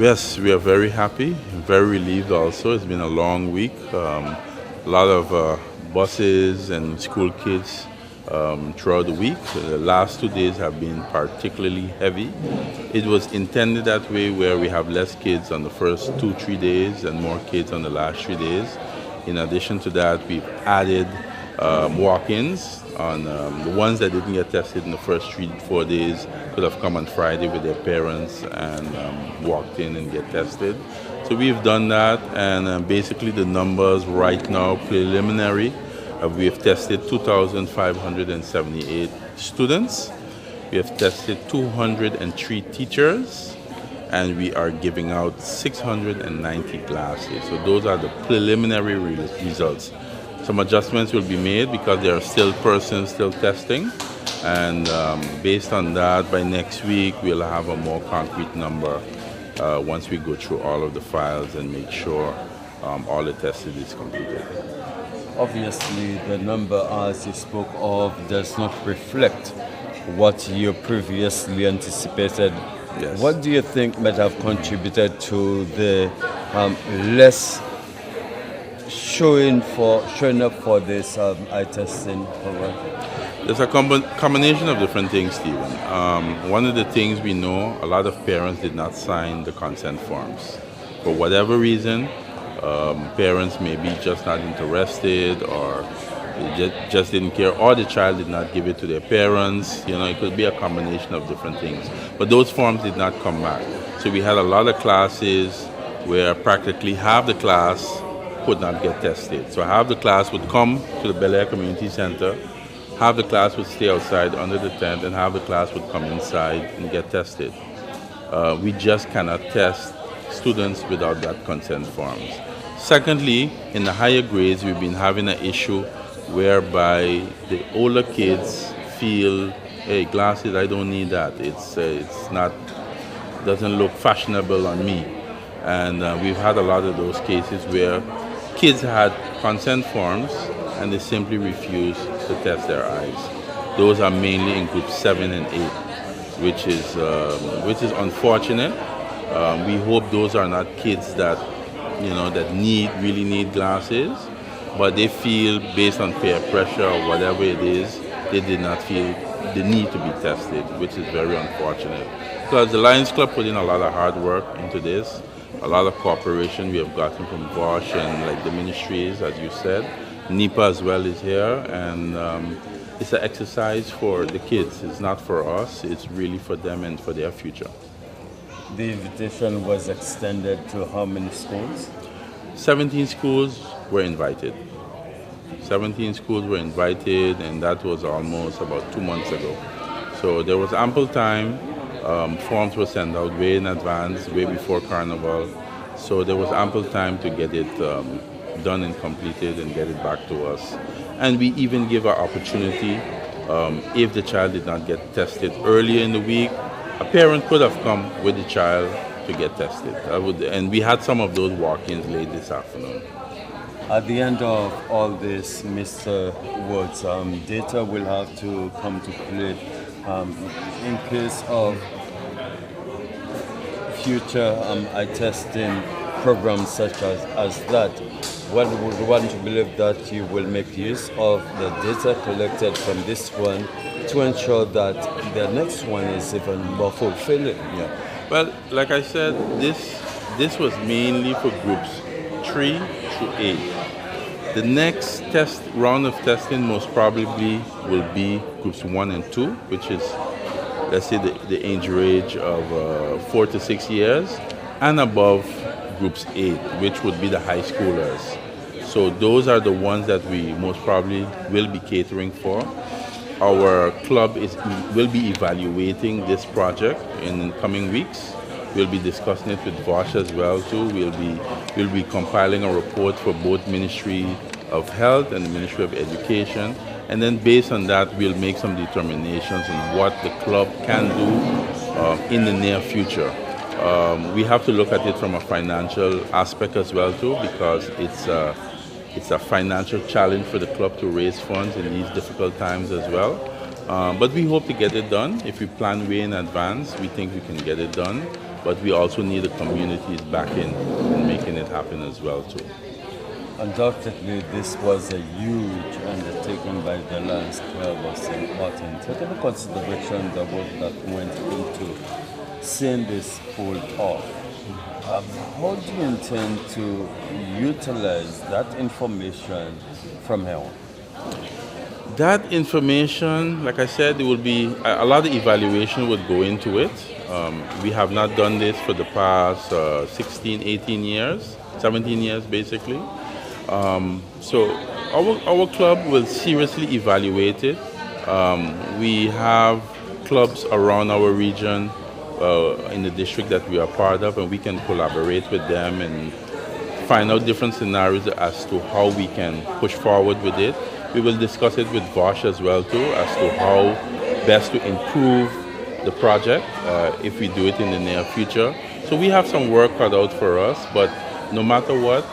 Yes, we are very happy, very relieved also. It's been a long week. A lot of buses and school kids throughout the week. The last 2 days have been particularly heavy. It was intended that way where we have less kids on the first 2, 3 days and more kids on the last 3 days. In addition to that, we've added walk-ins on the ones that didn't get tested in the first 3, 4 days could have come on Friday with their parents and walked in and get tested. So we've done that, and basically the numbers right now, preliminary, we have tested 2,578 students. We have tested 203 teachers, and we are giving out 690 glasses. So those are the preliminary results. Some adjustments will be made because there are still persons still testing, and based on that, by next week we'll have a more concrete number once we go through all of the files and make sure all the testing is completed. Obviously, the number, as you spoke of, does not reflect what you previously anticipated. Yes. What do you think might have contributed to the less showing up for this eye testing program? There's a combination of different things, Stephen. One of the things we know, a lot of parents did not sign the consent forms. For whatever reason, parents may be just not interested, or they just didn't care, or the child did not give it to their parents. It could be a combination of different things. But those forms did not come back. So we had a lot of classes where practically half the class could not get tested. So half the class would come to the Bel Air Community Center, half the class would stay outside under the tent, and half the class would come inside and get tested. We just cannot test students without that consent forms. Secondly, in the higher grades, we've been having an issue whereby the older kids feel, hey, glasses, I don't need that. It's not, doesn't look fashionable on me. And we've had a lot of those cases where kids had consent forms and they simply refused to test their eyes. Those are mainly in groups 7 and 8, which is unfortunate. We hope those are not kids that really need glasses, but they feel based on peer pressure or whatever it is, they did not feel the need to be tested, which is very unfortunate. Because the Lions Club put in a lot of hard work into this, a lot of cooperation we have gotten from Bosch and the ministries, as you said. NEPA as well is here, and it's an exercise for the kids. It's not for us, it's really for them and for their future. The invitation was extended to how many schools? 17 schools were invited. 17 schools were invited, and that was almost about 2 months ago. So there was ample time. Forms were sent out way in advance, way before Carnival. So there was ample time to get it done and completed and get it back to us. And we even give an opportunity, if the child did not get tested earlier in the week, a parent could have come with the child to get tested. And we had some of those walk-ins late this afternoon. At the end of all this, Mr. Woods, data will have to come to play in case of future eye testing programs such as that. One would want to believe that you will make use of the data collected from this one to ensure that the next one is even more fulfilling. Yeah. Well, like I said, this was mainly for groups 3 through 8. The next round of testing most probably will be groups 1 and 2, which is, let's say, the age range of 4 to 6 years, and above groups 8, which would be the high schoolers. So those are the ones that we most probably will be catering for. Our club will be evaluating this project in coming weeks. We'll be discussing it with Bosch as well too. We'll be compiling a report for both Ministry of Health and the Ministry of Education, and then based on that, we'll make some determinations on what the club can do in the near future. We have to look at it from a financial aspect as well too, because it's a financial challenge for the club to raise funds in these difficult times as well. But we hope to get it done. If we plan way in advance, we think we can get it done. but we also need the community's backing in making it happen as well too. Undoubtedly, this was a huge undertaking by the Lions Club of St. Martin. Take into consideration the work that went into seeing this pulled off. How do you intend to utilize that information from here on? That information, like I said, it will be a lot of evaluation would go into it. We have not done this for the past 16, 18 years, 17 years basically. So our club will seriously evaluate it. We have clubs around our region in the district that we are part of, and we can collaborate with them and find out different scenarios as to how we can push forward with it. We will discuss it with Vosh as well too, as to how best to improve the project if we do it in the near future. So we have some work cut out for us, but no matter what,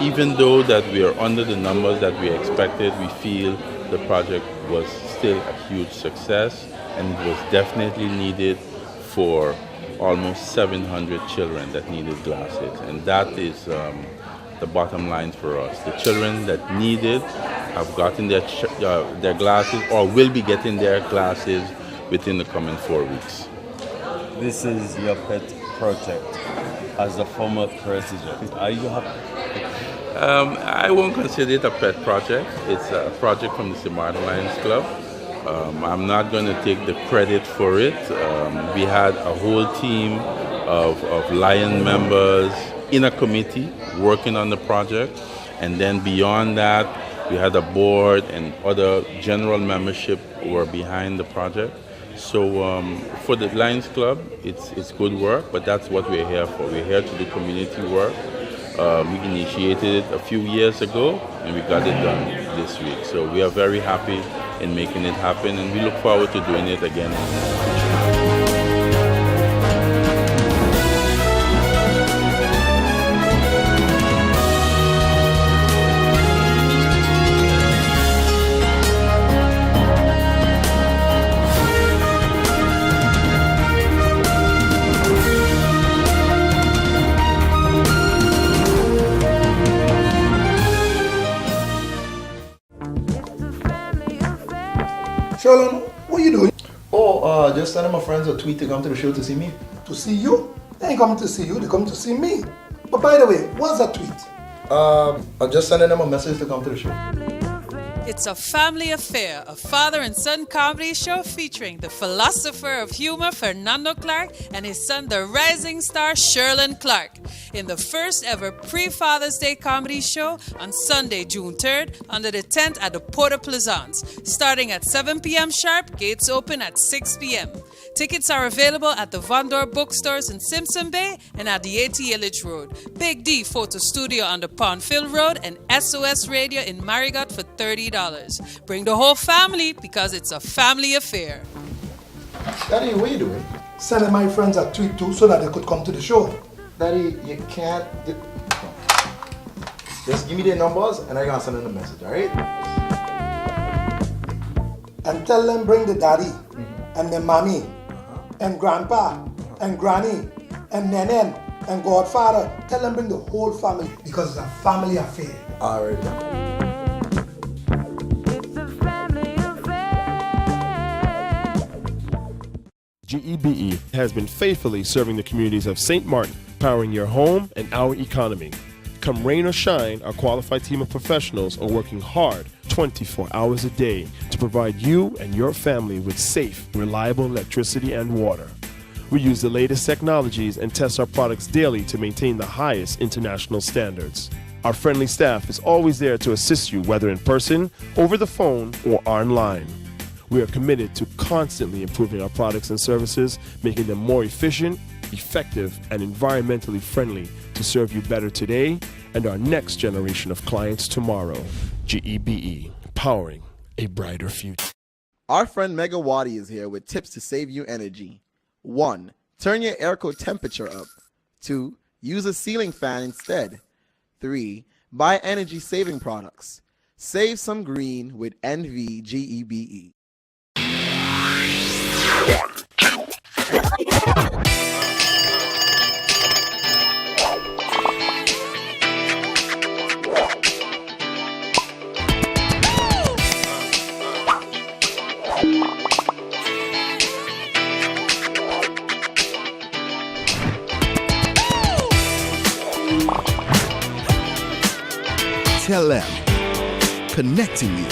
even though that we are under the numbers that we expected, we feel the project was still a huge success, and it was definitely needed for almost 700 children that needed glasses. And that is the bottom line for us. The children that need it have gotten their glasses or will be getting their glasses within the coming 4 weeks. This is your pet project. As a former president, are you happy? I won't consider it a pet project. It's a project from the St. Martin Lions Club. I'm not going to take the credit for it. We had a whole team of Lion members in a committee working on the project. And then beyond that, we had a board and other general membership who were behind the project. So for the Lions Club, it's good work, but that's what we're here for. We're here to do community work. We initiated it a few years ago, and we got it done this week. So we are very happy in making it happen, and we look forward to doing it again in the future. Sherlon, what are you doing? Oh, just sending my friends a tweet to come to the show to see me. To see you? They ain't coming to see you, they come to see me. But by the way, what's that tweet? I'm just sending them a message to come to the show. It's a family affair, a father and son comedy show featuring the philosopher of humor Fernando Clark and his son, the rising star Sherlon Clark, in the first ever pre-Father's Day comedy show on Sunday, June 3rd, under the tent at the Porta Plaisance, starting at 7 p.m. sharp, gates open at 6 p.m. Tickets are available at the Vondor bookstores in Simpson Bay and at the 80 Illich Road, Big D Photo Studio on the Pondfield Road, and SOS Radio in Marigot for $30. Bring the whole family because it's a family affair. Daddy, what are you doing? Sending my friends a tweet too so that they could come to the show. Daddy, you can't. Just give me their numbers and I'm gonna send them a message, alright? And tell them bring the daddy and the mommy and grandpa and granny and nenen and godfather. Tell them bring the whole family because it's a family affair. Alright. GEBE has been faithfully serving the communities of St. Martin, powering your home and our economy. Come rain or shine, our qualified team of professionals are working hard 24 hours a day to provide you and your family with safe, reliable electricity and water. We use the latest technologies and test our products daily to maintain the highest international standards. Our friendly staff is always there to assist you, whether in person, over the phone, or online. We are committed to constantly improving our products and services, making them more efficient, effective, and environmentally friendly to serve you better today and our next generation of clients tomorrow. GEBE, powering a brighter future. Our friend Megawati is here with tips to save you energy. 1. Turn your airco temperature up. 2. Use a ceiling fan instead. 3. Buy energy-saving products. Save some green with NVGEBE. SXM, connecting you.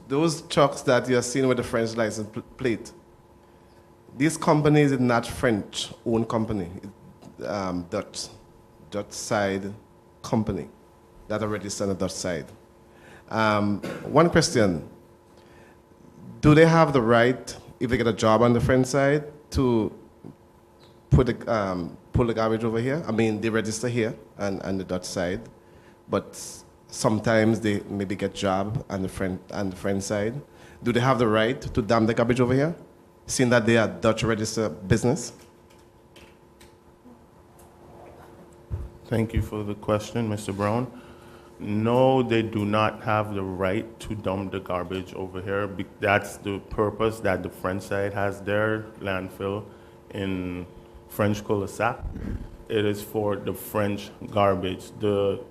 Those trucks that you're seeing with the French license plate, these companies is not French-owned company, it's Dutch side company that are registered on the Dutch side. One question, do they have the right, if they get a job on the French side, to pull the garbage over here? I mean, they register here on the Dutch side, but sometimes they maybe get job on the French side. Do they have the right to dump the garbage over here, seeing that they are Dutch registered business? Thank you for the question, Mr. Brown. No, they do not have the right to dump the garbage over here. That's the purpose that the French side has their landfill in French cul-de-sac. It is for the French garbage. The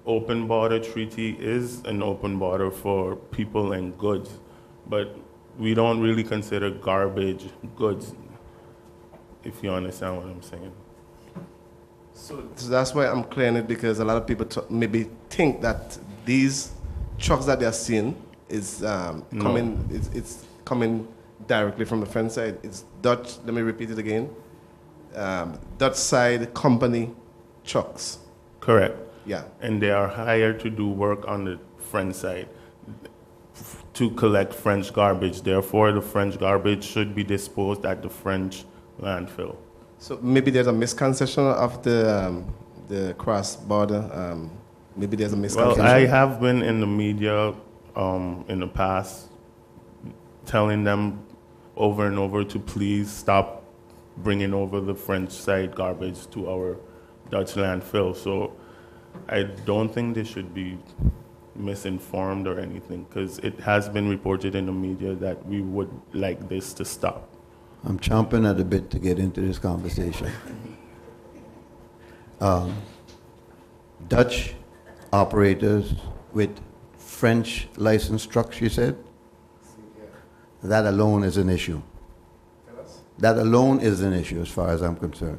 open border treaty is an open border for people and goods, but we don't really consider garbage goods, if you understand what I'm saying. So that's why I'm clearing it, because a lot of people maybe think that these trucks that they're seeing is coming. It's coming directly from the French side. It's Dutch. Let me repeat it again. Dutch side company trucks. Correct. Yeah. And they are hired to do work on the French side to collect French garbage. Therefore, the French garbage should be disposed at the French landfill. So maybe there's a misconception of the cross-border. Maybe there's a misconception. Well, I have been in the media in the past telling them over and over to please stop bringing over the French side garbage to our Dutch landfill. So I don't think they should be misinformed or anything, because it has been reported in the media that we would like this to stop. I'm chomping at the bit to get into this conversation. Dutch operators with French license trucks, you said? That alone is an issue. That alone is an issue as far as I'm concerned.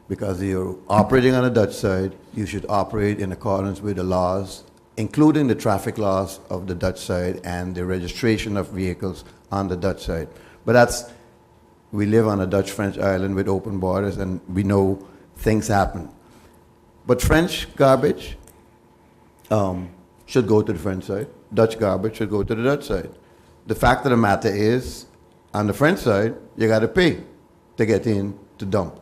Because you're operating on the Dutch side, you should operate in accordance with the laws, including the traffic laws of the Dutch side and the registration of vehicles on the Dutch side. But we live on a Dutch-French island with open borders, and we know things happen. But French garbage should go to the French side. Dutch garbage should go to the Dutch side. The fact of the matter is, on the French side, you got to pay to get in to dump.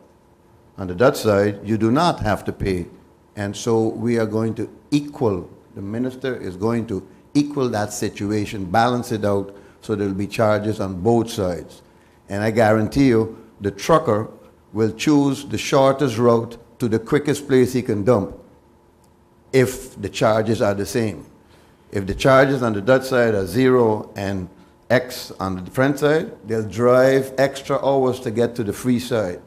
On the Dutch side, you do not have to pay. And so we are going to the minister is going to equal that situation, balance it out, so there will be charges on both sides. And I guarantee you, the trucker will choose the shortest route to the quickest place he can dump if the charges are the same. If the charges on the Dutch side are 0 and X on the French side, they'll drive extra hours to get to the free side.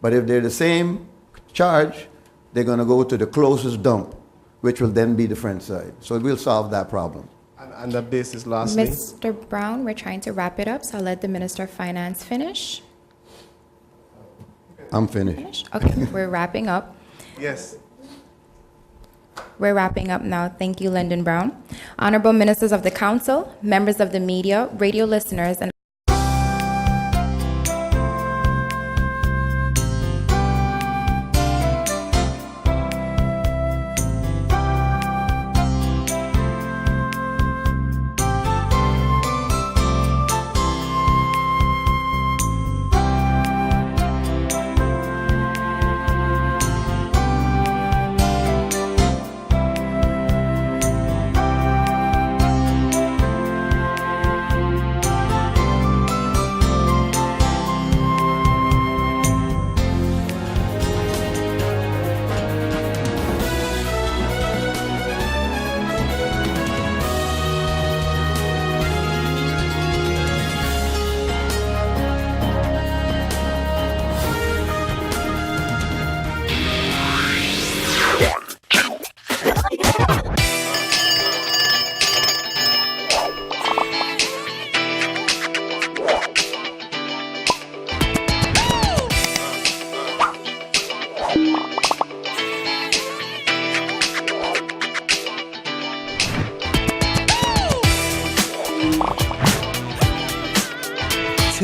But if they're the same charge, they're going to go to the closest dump, which will then be the French side. So we'll solve that problem. And on that basis, lastly, Mr. Brown, we're trying to wrap it up, so I'll let the Minister of Finance finish. I'm finished. Okay, we're wrapping up. yes. We're wrapping up now. Thank you, Lyndon Brown. Honorable Ministers of the Council, members of the media, radio listeners, and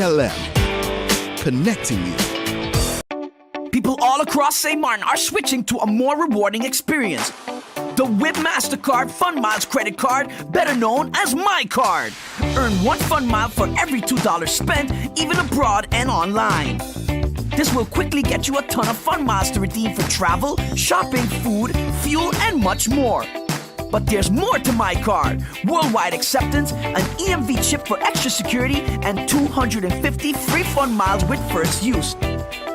TLM, connecting you. People all across St. Martin are switching to a more rewarding experience. The WIB MasterCard Fun Miles credit card, better known as My Card. Earn 1 fun mile for every $2 spent, even abroad and online. This will quickly get you a ton of fun miles to redeem for travel, shopping, food, fuel, and much more. But there's more to My Card. Worldwide acceptance, an EMV chip for extra security, and 250 free fun miles with first use.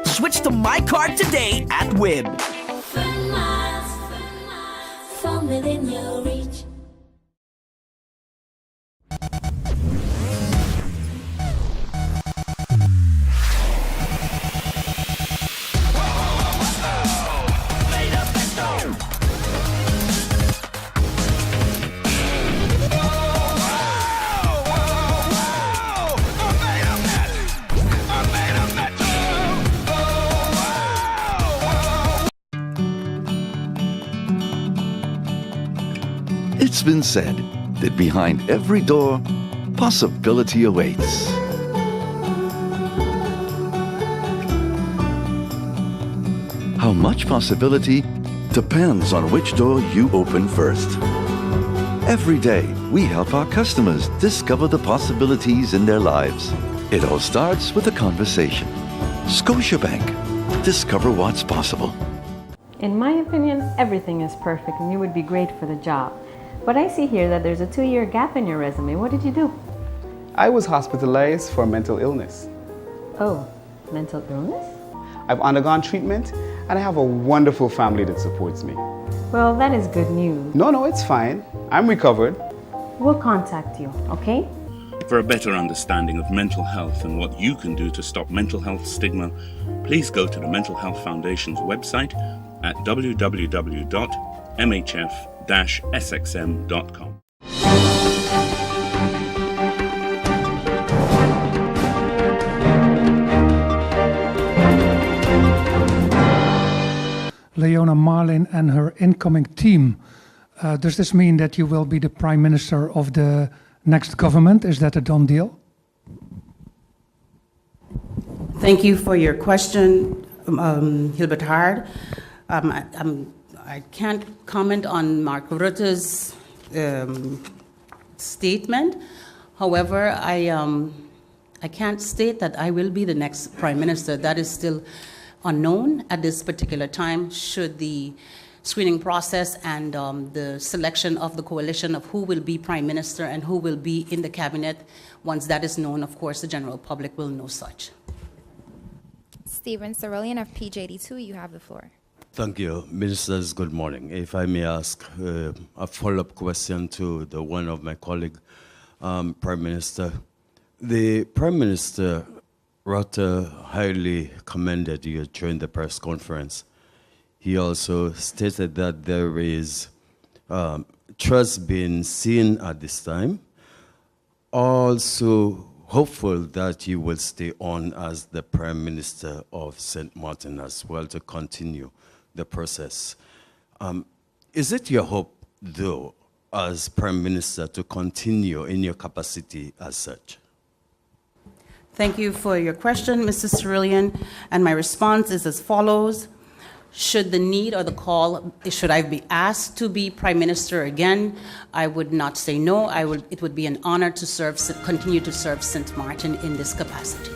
Switch to My Card today at WIB. Fun miles, from within your reach. It's been said that behind every door, possibility awaits. How much possibility depends on which door you open first. Every day, we help our customers discover the possibilities in their lives. It all starts with a conversation. Scotiabank. Discover what's possible. In my opinion, everything is perfect and you would be great for the job. But I see here that there's a 2-year gap in your resume. What did you do? I was hospitalized for mental illness. Oh, mental illness? I've undergone treatment and I have a wonderful family that supports me. Well, that is good news. No, it's fine. I'm recovered. We'll contact you, okay? For a better understanding of mental health and what you can do to stop mental health stigma, please go to the Mental Health Foundation's website at www.mhf-sxm.com. Leona Marlin and her incoming team. Does this mean that you will be the Prime Minister of the next government? Is that a done deal? Thank you for your question, Hilbert Hard. I can't comment on Mark Rutte's statement. However, I can't state that I will be the next Prime Minister. That is still unknown at this particular time, should the screening process and the selection of the coalition of who will be Prime Minister and who will be in the cabinet. Once that is known, of course, the general public will know such. Stephen Cerulean of PJD2, you have the floor. Thank you. Ministers, good morning. If I may ask a follow-up question to the one of my colleague, Prime Minister. The Prime Minister Rutte highly commended you during the press conference. He also stated that there is trust being seen at this time. Also hopeful that you will stay on as the Prime Minister of St. Martin as well to continue the process. Is it your hope, though, as Prime Minister to continue in your capacity as such? Thank you for your question, Mr. Cerulean, and my response is as follows. Should the need or the call, should I be asked to be Prime Minister again, I would not say no. It would be an honor to continue to serve St. Martin in this capacity.